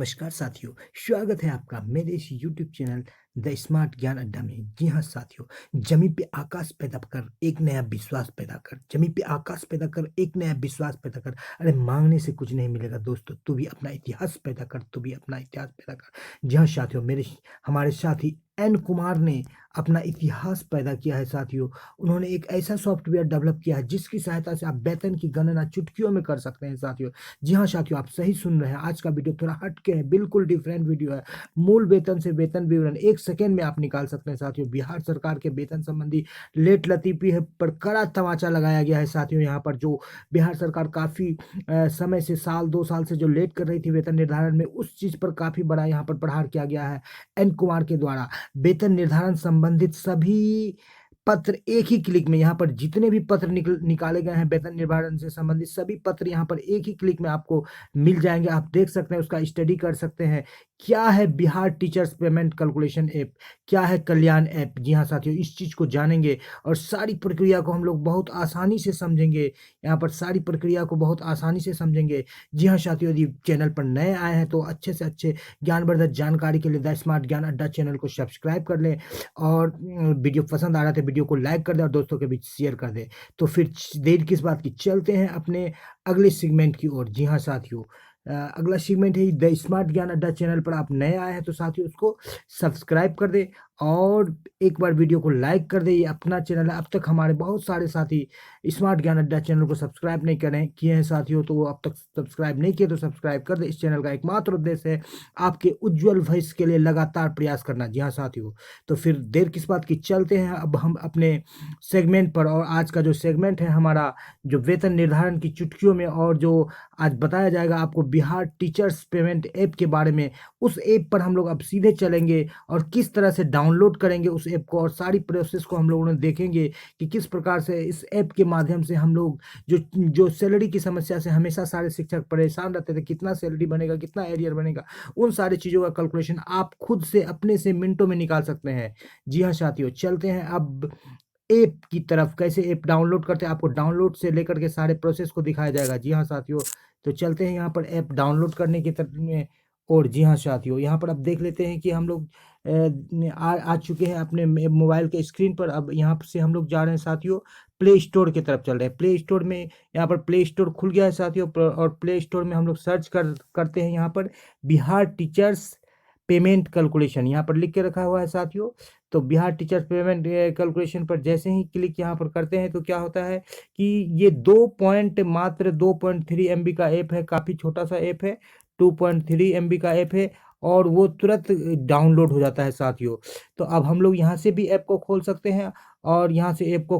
नमस्कार साथियों, स्वागत है आपका मेरे इस यूट्यूब चैनल द स्मार्ट ज्ञान अड्डा में। जी हाँ साथियों, जमीन पे आकाश पैदा कर एक नया विश्वास पैदा कर। जमीन पे आकाश पैदा कर एक नया विश्वास पैदा कर। अरे मांगने से कुछ नहीं मिलेगा दोस्तों, तू भी अपना इतिहास पैदा कर, तू भी अपना इतिहास पैदा कर। जी हाँ साथियों, मेरे हमारे साथी एन कुमार ने अपना इतिहास पैदा किया है साथियों। उन्होंने एक ऐसा सॉफ्टवेयर डेवलप किया है जिसकी सहायता से आप वेतन की गणना चुटकियों में कर सकते हैं साथियों। जी हाँ साथियों, आप सही सुन रहे हैं। आज का वीडियो थोड़ा हट के है, बिल्कुल डिफरेंट वीडियो है। मूल वेतन से वेतन विवरण एक सेकेंड में आप निकाल सकते हैं साथियों। बिहार सरकार के वेतन संबंधी लेट लतीफी है पर कड़ा तमाचा लगाया गया है साथियों। यहाँ पर जो बिहार सरकार काफी समय से, साल 2 साल से जो लेट कर रही थी वेतन निर्धारण में, उस चीज पर काफी बड़ा यहाँ पर प्रहार किया गया है एन कुमार के द्वारा। वेतन निर्धारण संबंधित सभी पत्र एक ही क्लिक में, यहाँ पर जितने भी पत्र निकाले गए हैं वेतन निर्धारण से संबंधित सभी पत्र यहाँ पर एक ही क्लिक में आपको मिल जाएंगे। आप देख सकते हैं, उसका स्टडी कर सकते हैं। क्या है Bihar teachers payment calculation app, क्या है कल्याण ऐप। जी हाँ साथियों, इस चीज को जानेंगे और सारी प्रक्रिया को हम लोग बहुत आसानी से समझेंगे। यहाँ पर सारी प्रक्रिया को बहुत आसानी से समझेंगे। जी हाँ साथियों, यदि चैनल पर नए आए हैं तो अच्छे से अच्छे ज्ञानवर्धक जानकारी के लिए द स्मार्ट ज्ञान अड्डा चैनल को सब्सक्राइब कर लें। और वीडियो पसंद आ रहा है तो वीडियो को लाइक कर दें और दोस्तों के बीच शेयर कर दें। तो फिर देर किस बात की, चलते हैं अपने अगले सेगमेंट की ओर। जी हाँ साथियों, अगला सेगमेंट है द स्मार्ट ज्ञान अड्डा। चैनल पर आप नए आए हैं तो साथियों उसको सब्सक्राइब कर दे और एक बार वीडियो को लाइक कर दे। ये अपना चैनल है। अब तक हमारे बहुत सारे साथी स्मार्ट ज्ञान अड्डा चैनल को सब्सक्राइब नहीं करें किए हैं साथियों, तो वो अब तक सब्सक्राइब नहीं किए तो सब्सक्राइब कर दे। इस चैनल का एकमात्र उद्देश्य है आपके उज्जवल भविष्य के लिए लगातार प्रयास करना। जी हाँ साथियों, तो फिर देर किस बात की, चलते हैं अब हम अपने सेगमेंट पर। और आज का जो सेगमेंट है हमारा, जो वेतन निर्धारण की चुटकियों में, और जो आज बताया जाएगा आपको बिहार टीचर्स पेमेंट ऐप के बारे में। उस ऐप पर हम लोग अब सीधे चलेंगे और किस तरह से डाउनलोड करेंगे उस ऐप को, और सारी प्रोसेस को हम लोगों ने देखेंगे कि किस प्रकार से इस ऐप के माध्यम से हम लोग जो जो सैलरी की समस्या से हमेशा सारे शिक्षक परेशान रहते थे, कितना सैलरी बनेगा, कितना एरियर बनेगा, उन सारी चीज़ों का कैलकुलेशन आप खुद से अपने से मिनटों में निकाल सकते हैं। जी हाँ साथियों, चलते हैं अब ऐप की तरफ। कैसे ऐप डाउनलोड करते हैं, आपको डाउनलोड से लेकर के सारे प्रोसेस को दिखाया जाएगा। जी हाँ साथियों, तो चलते हैं यहाँ पर ऐप डाउनलोड करने की तरफ में। और जी हाँ साथियों, यहाँ पर अब देख लेते हैं कि हम लोग आ चुके हैं अपने मोबाइल के स्क्रीन पर। अब यहाँ से हम लोग जा रहे हैं साथियों प्ले स्टोर की तरफ चल रहे हैं। प्ले स्टोर में, यहाँ पर प्ले स्टोर खुल गया है साथियों। और प्ले स्टोर में हम लोग सर्च करते हैं यहाँ पर बिहार टीचर्स पेमेंट कैलकुलेशन, यहाँ पर लिख के रखा हुआ है साथियों। तो बिहार टीचर्स पेमेंट कैलकुलेशन पर जैसे ही क्लिक यहाँ पर करते हैं तो क्या होता है कि ये मात्र 2.3 MB का ऐप है। काफ़ी छोटा सा ऐप है, 2.3 MB का ऐप है, और वो तुरंत डाउनलोड हो जाता है साथियों। तो अब हम लोग यहाँ से भी ऐप को खोल सकते हैं, और यहाँ से ऐप को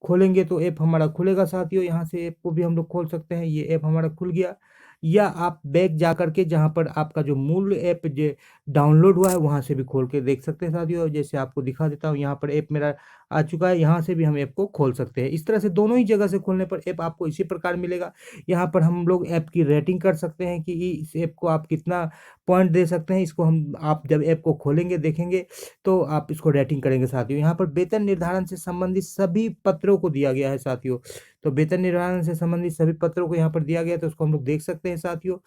खोलेंगे तो ऐप हमारा खुलेगा साथियों। यहाँ से ऐप को भी हम लोग खोल सकते हैं। ये ऐप हमारा खुल गया। या आप बैक जा करके जहाँ पर आपका जो मूल ऐप जो डाउनलोड हुआ है वहाँ से भी खोल के देख सकते हैं साथियों। जैसे आपको दिखा देता हूँ, यहाँ पर ऐप मेरा आ चुका है, यहाँ से भी हम ऐप को खोल सकते हैं। इस तरह से दोनों ही जगह से खोलने पर ऐप आपको इसी प्रकार मिलेगा। यहाँ पर हम लोग ऐप की रेटिंग कर सकते हैं कि इस ऐप को आप कितना पॉइंट दे सकते हैं। इसको हम, आप जब ऐप को खोलेंगे देखेंगे तो आप इसको रेटिंग करेंगे साथियों। यहाँ पर वेतन निर्धारण से संबंधित सभी पत्रों को दिया गया है साथियों। तो वेतन निर्धारण से संबंधित सभी पत्रों को यहाँ पर दिया गया है, तो उसको हम लोग देख सकते हैं साथियों।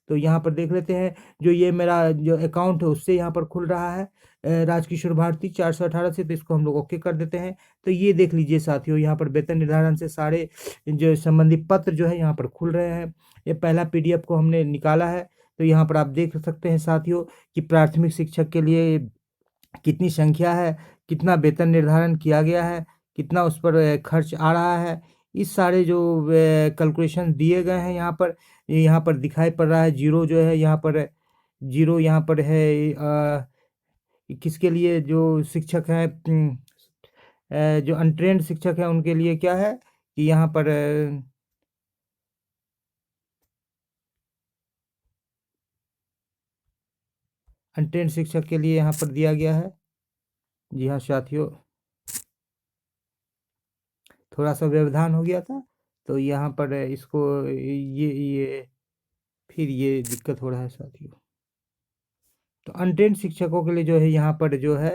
तो यहाँ पर देख लेते हैं, जो ये मेरा जो अकाउंट है उससे यहाँ पर खुल रहा है राजकिशोर भारती 418 से, तो इसको हम लोग ओके कर देते हैं। तो ये देख लीजिए साथियों, यहाँ पर वेतन निर्धारण से सारे जो संबंधित पत्र जो है यहाँ पर खुल रहे हैं। ये पहला PDF को हमने निकाला है। तो यहाँ पर आप देख सकते हैं साथियों कि प्राथमिक शिक्षक के लिए कितनी संख्या है, कितना वेतन निर्धारण किया गया है, कितना उस पर खर्च आ रहा है। इस सारे जो कैलकुलेशन दिए गए हैं यहाँ पर दिखाई पड़ रहा है। जीरो जो है यहाँ पर, जीरो यहाँ पर है किसके लिए, जो शिक्षक हैं जो अनट्रेंड शिक्षक हैं उनके लिए क्या है कि यहाँ पर अनट्रेंड शिक्षक के लिए यहाँ पर दिया गया है। जी हाँ साथियों, थोड़ा सा व्यवधान हो गया था, तो यहाँ पर इसको ये फिर ये दिक्कत हो रहा है साथियों। तो अनट्रेंड शिक्षकों के लिए जो है यहाँ पर जो है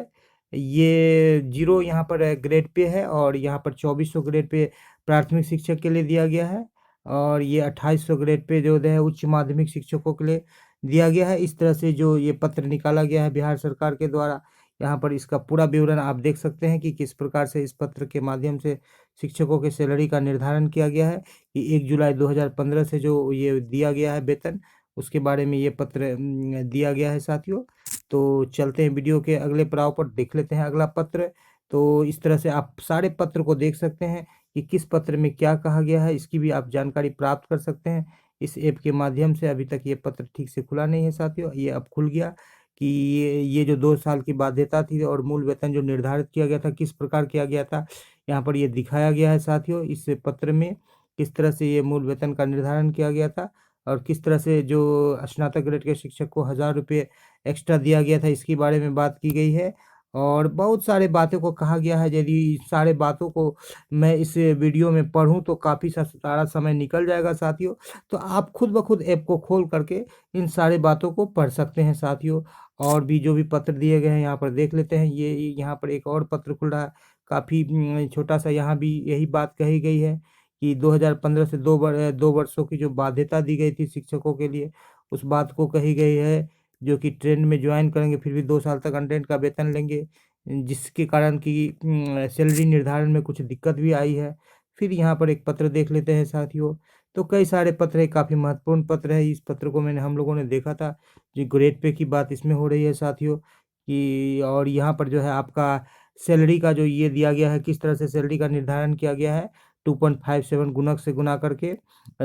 ये जीरो यहाँ पर ग्रेड पे है, और यहाँ पर 2400 ग्रेड पे प्राथमिक शिक्षक के लिए दिया गया है, और ये 2800 ग्रेड पे जो है उच्च माध्यमिक शिक्षकों के लिए दिया गया है। इस तरह से जो ये पत्र निकाला गया है बिहार सरकार के द्वारा, यहाँ पर इसका पूरा विवरण आप देख सकते हैं कि किस प्रकार से इस पत्र के माध्यम से शिक्षकों के सैलरी का निर्धारण किया गया है कि 1 जुलाई 2015 से जो ये दिया गया है वेतन, उसके बारे में ये पत्र दिया गया है साथियों। तो चलते हैं वीडियो के अगले पड़ाव पर, देख लेते हैं अगला पत्र। तो इस तरह से आप सारे पत्र को देख सकते हैं कि किस पत्र में क्या कहा गया है, इसकी भी आप जानकारी प्राप्त कर सकते हैं इस ऐप के माध्यम से। अभी तक ये पत्र ठीक से खुला नहीं है साथियों, ये अब खुल गया कि ये जो 2 साल की बाध्यता थी और मूल वेतन जो निर्धारित किया गया था किस प्रकार किया गया था, यहाँ पर ये दिखाया गया है साथियों इस पत्र में, किस तरह से ये मूल वेतन का निर्धारण किया गया था और किस तरह से जो स्नातक ग्रेड के शिक्षक को 1000 रुपये एक्स्ट्रा दिया गया था, इसके बारे में बात की गई है। और बहुत सारे बातों को कहा गया है। यदि इस सारे बातों को मैं इस वीडियो में पढ़ूं तो काफ़ी सारा समय निकल जाएगा साथियों। तो आप खुद ब खुद ऐप को खोल करके इन सारे बातों को पढ़ सकते हैं साथियों। और भी जो भी पत्र दिए गए हैं यहाँ पर देख लेते हैं। ये यहाँ पर एक और पत्र खुल रहा है, काफ़ी छोटा सा। यहाँ भी यही बात कही गई है कि 2015 से 2 वर्षों की जो बाध्यता दी गई थी शिक्षकों के लिए, उस बात को कही गई है, जो कि ट्रेंड में ज्वाइन करेंगे फिर भी 2 साल तक अनट्रेंड का वेतन लेंगे, जिसके कारण कि सैलरी निर्धारण में कुछ दिक्कत भी आई है। फिर यहाँ पर एक पत्र देख लेते हैं साथियों। तो कई सारे पत्र है, काफ़ी महत्वपूर्ण पत्र है। इस पत्र को हम लोगों ने देखा था, जो ग्रेड पे की बात इसमें हो रही है साथियों कि, और यहाँ पर जो है आपका सैलरी का जो ये दिया गया है, किस तरह से सैलरी का निर्धारण किया गया है, 2.57 गुणक से गुना करके।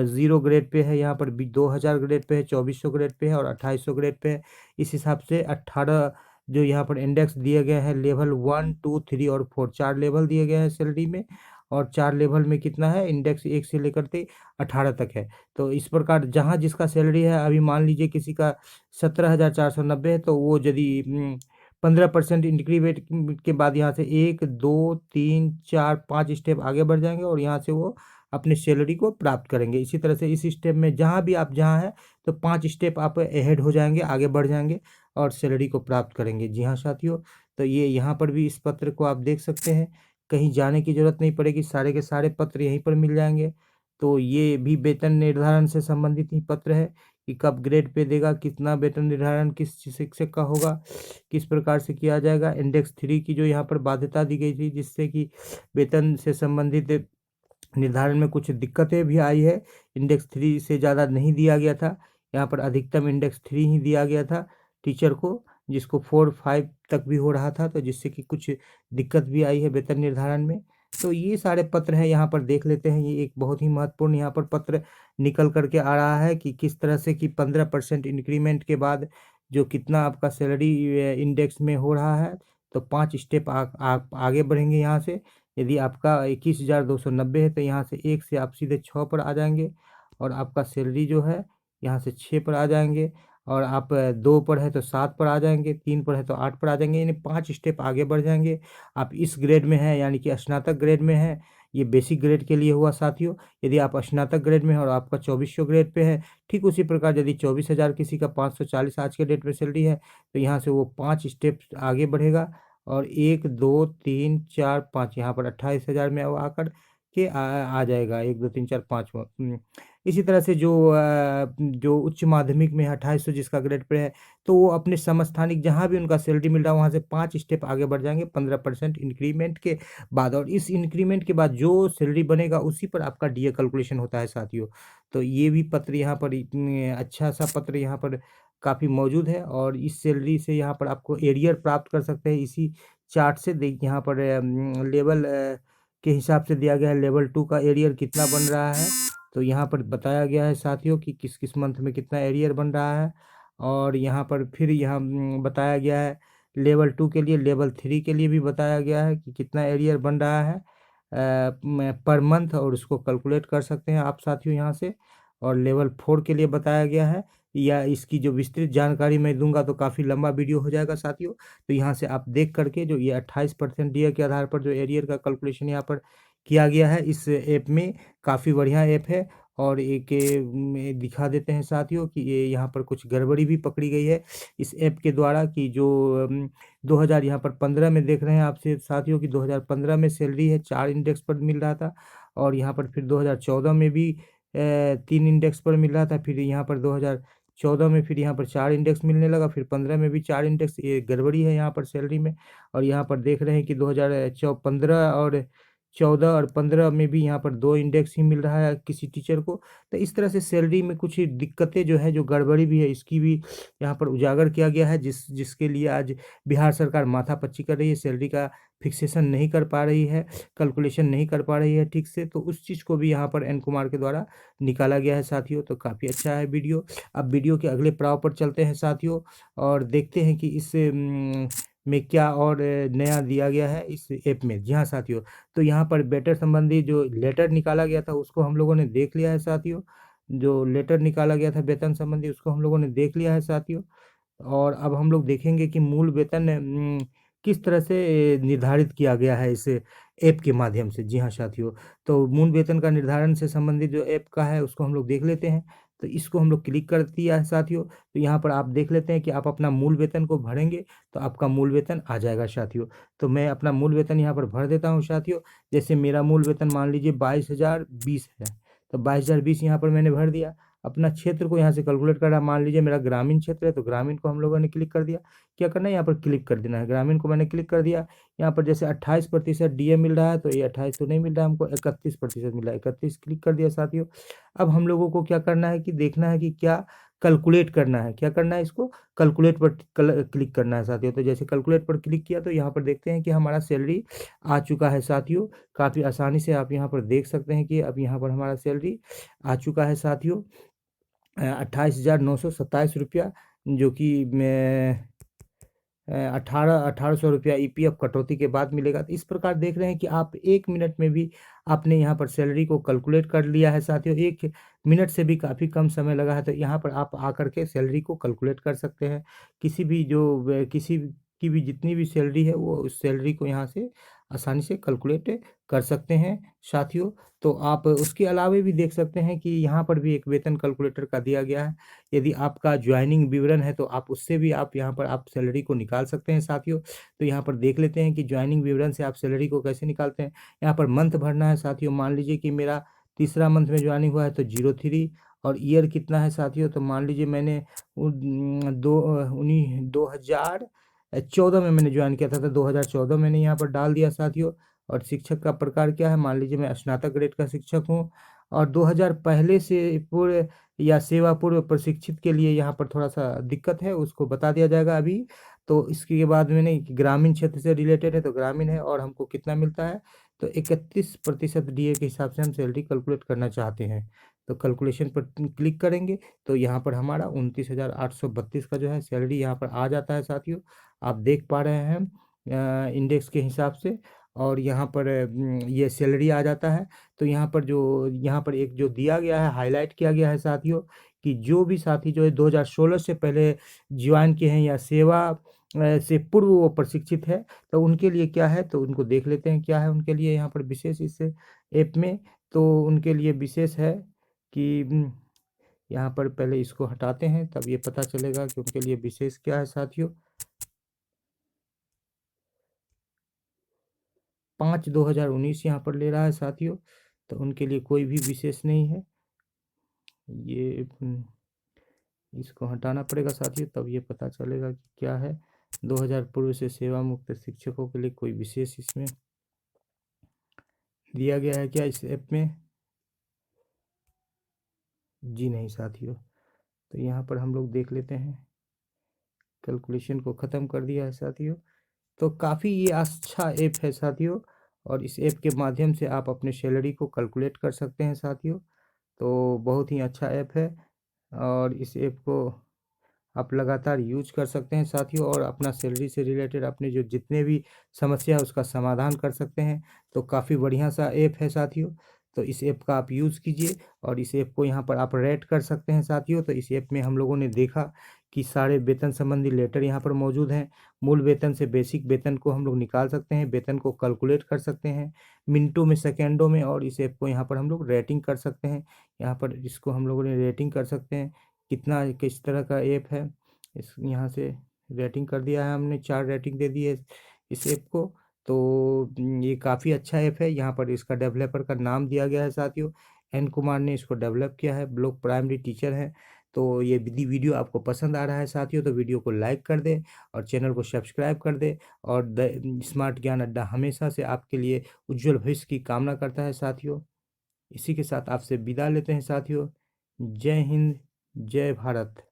0 ग्रेड पे है, यहाँ पर भी 2000 ग्रेड पे है, 2400 ग्रेड पे है और 2800 ग्रेड पे है। इस हिसाब से 18 जो यहाँ पर इंडेक्स दिए गए हैं, लेवल 1, 2, 3 और 4, 4 लेवल दिए गए हैं सैलरी में। और 4 लेवल में कितना है, इंडेक्स 1 से लेकर के 18 तक है। तो इस प्रकार जहाँ जिसका सैलरी है, अभी मान लीजिए किसी का 17,490 है, तो वो यदि 15% इंक्रीमेंट के बाद यहाँ से 1, 2, 3, 4, 5 स्टेप आगे बढ़ जाएंगे और यहाँ से वो अपने सैलरी को प्राप्त करेंगे। इसी तरह से इस स्टेप में जहाँ भी आप जहाँ हैं, तो 5 स्टेप आप अहेड हो जाएंगे, आगे बढ़ जाएंगे और सैलरी को प्राप्त करेंगे। जी हाँ साथियों, तो ये यहाँ पर भी इस पत्र को आप देख सकते हैं, कहीं जाने की ज़रूरत नहीं पड़ेगी, सारे के सारे पत्र यहीं पर मिल जाएंगे। तो ये भी वेतन निर्धारण से संबंधित ही पत्र है कि कब ग्रेड पे देगा, कितना वेतन निर्धारण किस शिक्षक का होगा, किस प्रकार से किया जाएगा। इंडेक्स 3 की जो यहाँ पर बाध्यता दी गई थी, जिससे कि वेतन से संबंधित निर्धारण में कुछ दिक्कतें भी आई है। इंडेक्स 3 से ज़्यादा नहीं दिया गया था, यहाँ पर अधिकतम इंडेक्स 3 ही दिया गया था टीचर को, जिसको 4-5 तक भी हो रहा था, तो जिससे कि कुछ दिक्कत भी आई है वेतन निर्धारण में। तो ये सारे पत्र हैं, यहाँ पर देख लेते हैं। ये एक बहुत ही महत्वपूर्ण यहाँ पर पत्र निकल करके आ रहा है कि किस तरह से कि 15% इंक्रीमेंट के बाद जो कितना आपका सैलरी इंडेक्स में हो रहा है, तो 5 स्टेप आप आगे बढ़ेंगे यहाँ से। यदि आपका 21,290 है, तो यहाँ से 1 से आप सीधे 6 पर आ जाएंगे और आपका सैलरी जो है यहाँ से 6 पर आ जाएंगे। और आप 2 पर है तो 7 पर आ जाएंगे, 3 पर है तो 8 पर आ जाएंगे, यानी 5 स्टेप आगे बढ़ जाएंगे। आप इस ग्रेड में हैं, यानी कि स्नातक ग्रेड में हैं। ये बेसिक ग्रेड के लिए हुआ साथियों। यदि आप स्नातक ग्रेड में हैं और आपका 2400 ग्रेड पे है, ठीक उसी प्रकार यदि 24,000 किसी का 540 आज के डेट में सैलरी है, तो यहाँ से वो 5 स्टेप आगे बढ़ेगा और 1, 2, 3, 4, 5 यहाँ पर 28,000 में वो आकर के आ जाएगा। 1, 2, 3, 4, 5 इसी तरह से जो उच्च माध्यमिक में है 2800 जिसका ग्रेड पे है, तो वो अपने समस्थानिक जहाँ भी उनका सैलरी मिल रहा है वहाँ से 5 स्टेप आगे बढ़ जाएंगे 15% इंक्रीमेंट के बाद। और इस इंक्रीमेंट के बाद जो सैलरी बनेगा उसी पर आपका डीए कैलकुलेशन होता है साथियों। तो ये भी पत्र यहाँ पर इतने अच्छा सा पत्र यहाँ पर काफ़ी मौजूद है। और इस सैलरी से यहाँ पर आपको एरियर प्राप्त कर सकते हैं। इसी चार्ट से देखिए यहाँ पर लेवल के हिसाब से दिया गया है, लेवल 2 का एरियर कितना बन रहा है। तो यहाँ पर बताया गया है साथियों कि किस किस मंथ में कितना एरियर बन रहा है। और यहाँ पर फिर यहाँ बताया गया है लेवल 2 के लिए, लेवल 3 के लिए भी बताया गया है कि कितना एरियर बन रहा है पर मंथ, और उसको कैलकुलेट कर सकते हैं आप साथियों यहाँ से। और लेवल 4 के लिए बताया गया है, या इसकी जो विस्तृत जानकारी मैं दूंगा तो काफ़ी लंबा वीडियो हो जाएगा साथियों। तो यहाँ से आप देख करके जो ये 28% डीए के आधार पर जो एरियर का कैलकुलेशन यहाँ पर किया गया है इस ऐप में, काफ़ी बढ़िया ऐप है। और एक में दिखा देते हैं साथियों कि ये यहाँ पर कुछ गड़बड़ी भी पकड़ी गई है इस ऐप के द्वारा कि जो 2000 यहाँ पर 15 में देख रहे हैं आपसे साथियों कि 2015 में सैलरी है 4 इंडेक्स पर मिल रहा था। और यहाँ पर फिर 2014 में भी 3 इंडेक्स पर मिल रहा था। फिर यहाँ पर 14 में फिर यहाँ पर 4 इंडेक्स मिलने लगा, फिर 15 में भी 4 इंडेक्स। ये गड़बड़ी है यहाँ पर सैलरी में। और यहाँ पर देख रहे हैं कि 2015 और 14 और 15 में भी यहाँ पर 2 इंडेक्स ही मिल रहा है किसी टीचर को। तो इस तरह से सैलरी में कुछ दिक्कतें जो है, जो गड़बड़ी भी है, इसकी भी यहाँ पर उजागर किया गया है, जिसके लिए आज बिहार सरकार माथापच्ची कर रही है। सैलरी का फिक्सेशन नहीं कर पा रही है, कैलकुलेशन नहीं कर पा रही है ठीक से। तो उस चीज़ को भी यहाँ पर एन कुमार के द्वारा निकाला गया है साथियों। तो काफ़ी अच्छा है वीडियो। अब वीडियो के अगले पड़ाव पर चलते हैं साथियों, और देखते हैं कि इस में क्या और नया दिया गया है इस ऐप में। जी हाँ साथियों, तो यहाँ पर वेटर संबंधी जो लेटर निकाला गया था उसको हम लोगों ने देख लिया है साथियों। जो लेटर निकाला गया था वेतन संबंधी, उसको हम लोगों ने देख लिया है साथियों। और अब हम लोग देखेंगे कि मूल वेतन किस तरह से निर्धारित किया गया है इस ऐप के माध्यम से। जी हाँ साथियों, तो मूल वेतन का निर्धारण से संबंधित जो ऐप का है उसको हम लोग देख लेते हैं। तो इसको हम लोग क्लिक कर दिया है साथियों। तो यहाँ पर आप देख लेते हैं कि आप अपना मूल वेतन को भरेंगे तो आपका मूल वेतन आ जाएगा साथियों। तो मैं अपना मूल वेतन यहाँ पर भर देता हूँ साथियों। जैसे मेरा मूल वेतन मान लीजिए 22,020 है, तो 22,020 यहाँ पर मैंने भर दिया। अपना क्षेत्र को यहाँ से कैलकुलेट कर रहा, मान लीजिए मेरा ग्रामीण क्षेत्र है, तो ग्रामीण को हम लोगों ने क्लिक कर दिया। क्या करना है, यहाँ पर क्लिक कर देना है। ग्रामीण को मैंने क्लिक कर दिया। यहाँ पर जैसे 28% डीए मिल रहा है, तो ये 28 तो नहीं मिल रहा है हमको, 31% मिल रहा है। 31 क्लिक कर दिया साथियों। अब हम लोगों को क्या करना है कि देखना है कि क्या कैलकुलेट करना है। क्या करना है, इसको कैलकुलेट पर क्लिक करना है साथियों। तो जैसे कैलकुलेट पर क्लिक किया तो यहाँ पर देखते हैं कि हमारा सैलरी आ चुका है साथियों। काफ़ी आसानी से आप यहाँ पर देख सकते हैं कि अब यहाँ पर हमारा सैलरी आ चुका है साथियों। 28,927 रुपया, जो कि मैं 1800 रुपया ईपीएफ कटौती के बाद मिलेगा। तो इस प्रकार देख रहे हैं कि आप 1 मिनट में भी आपने यहाँ पर सैलरी को कैलकुलेट कर लिया है साथियों। 1 मिनट से भी काफ़ी कम समय लगा है। तो यहाँ पर आप आकर के सैलरी को कैलकुलेट कर सकते हैं। किसी की भी जितनी भी सैलरी है वो उस सैलरी को यहाँ से आसानी से कैलकुलेट कर सकते हैं साथियों। तो आप उसके अलावे भी देख सकते हैं कि यहाँ पर भी एक वेतन कैलकुलेटर का दिया गया है। यदि आपका ज्वाइनिंग विवरण है तो आप उससे भी आप यहाँ पर आप सैलरी को निकाल सकते हैं साथियों। तो यहाँ पर देख लेते हैं कि ज्वाइनिंग विवरण से आप सैलरी को कैसे निकालते हैं। यहाँ पर मंथ भरना है साथियों। मान लीजिए कि मेरा तीसरा मंथ में ज्वाइनिंग हुआ है तो 03। और ईयर कितना है साथियों, तो मान लीजिए मैंने 2014 में मैंने ज्वाइन किया था, तो 2014 मैंने यहाँ पर डाल दिया साथियों। और शिक्षक का प्रकार क्या है, मान लीजिए मैं स्नातक ग्रेड का शिक्षक हूँ। और 2000 पहले से पूर्व या सेवा पूर्व प्रशिक्षित के लिए यहाँ पर थोड़ा सा दिक्कत है, उसको बता दिया जाएगा अभी। तो इसके बाद मैंने ग्रामीण क्षेत्र से रिलेटेड है, तो ग्रामीण है और हमको कितना मिलता है, तो 31% डीए के हिसाब से हम सैलरी कैलकुलेट करना चाहते हैं। तो कैलकुलेशन पर क्लिक करेंगे तो यहाँ पर हमारा 29,832 का जो है सैलरी यहाँ पर आ जाता है साथियों। आप देख पा रहे हैं इंडेक्स के हिसाब से। और यहाँ पर ये सैलरी आ जाता है। तो यहाँ पर एक जो दिया गया है, हाईलाइट किया गया है साथियों, कि जो भी साथी जो है 2016 से पहले ज्वाइन किए हैं या सेवा से पूर्व वो प्रशिक्षित है, तो उनके लिए क्या है, तो उनको देख लेते हैं क्या है उनके लिए यहाँ पर विशेष इस ऐप में। तो उनके लिए विशेष है कि यहाँ पर पहले इसको हटाते हैं, तब ये पता चलेगा कि उनके लिए विशेष क्या है साथियों। 5/2019 यहाँ पर ले रहा है साथियों। तो उनके लिए कोई भी विशेष नहीं है। ये इसको हटाना पड़ेगा साथियों, तब ये पता चलेगा कि क्या है। 2000 पूर्व से सेवा मुक्त शिक्षकों के लिए कोई विशेष इसमें दिया गया है क्या इस ऐप में? जी नहीं साथियों। तो यहाँ पर हम लोग देख लेते हैं, कैलकुलेशन को ख़त्म कर दिया है साथियों। तो काफ़ी ये अच्छा ऐप है साथियों। और इस ऐप के माध्यम से आप अपने सैलरी को कैलकुलेट कर सकते हैं साथियों। तो बहुत ही अच्छा ऐप है। और इस ऐप को आप लगातार यूज कर सकते हैं साथियों, और अपना सैलरी से रिलेटेड अपने जो जितने भी समस्या है उसका समाधान कर सकते हैं। तो काफ़ी बढ़िया सा ऐप है साथियों। तो इस ऐप का आप यूज़ कीजिए, और इस ऐप को यहाँ पर आप रेट कर सकते हैं साथियों। तो इस ऐप में हम लोगों ने देखा कि सारे वेतन संबंधी लेटर यहाँ पर मौजूद हैं। मूल वेतन से बेसिक वेतन को हम लोग निकाल सकते हैं, वेतन को कैलकुलेट कर सकते हैं मिनटों में, सेकेंडों में। और इस ऐप को यहाँ पर हम लोग रेटिंग कर सकते हैं। यहाँ पर इसको हम लोगों ने रेटिंग कर सकते हैं कितना किस तरह का ऐप है। इस यहाँ से रेटिंग कर दिया है हमने, 4 रेटिंग दे दी है इस ऐप को। तो ये काफ़ी अच्छा ऐप है। यहाँ पर इसका डेवलपर का नाम दिया गया है साथियों, एन कुमार ने इसको डेवलप किया है, ब्लॉक प्राइमरी टीचर हैं। तो ये वीडियो आपको पसंद आ रहा है साथियों, तो वीडियो को लाइक कर दें और चैनल को सब्सक्राइब कर दें। और द स्मार्ट ज्ञान अड्डा हमेशा से आपके लिए उज्जवल भविष्य की कामना करता है साथियों। इसी के साथ आपसे विदा लेते हैं साथियों। जय हिंद, जय भारत।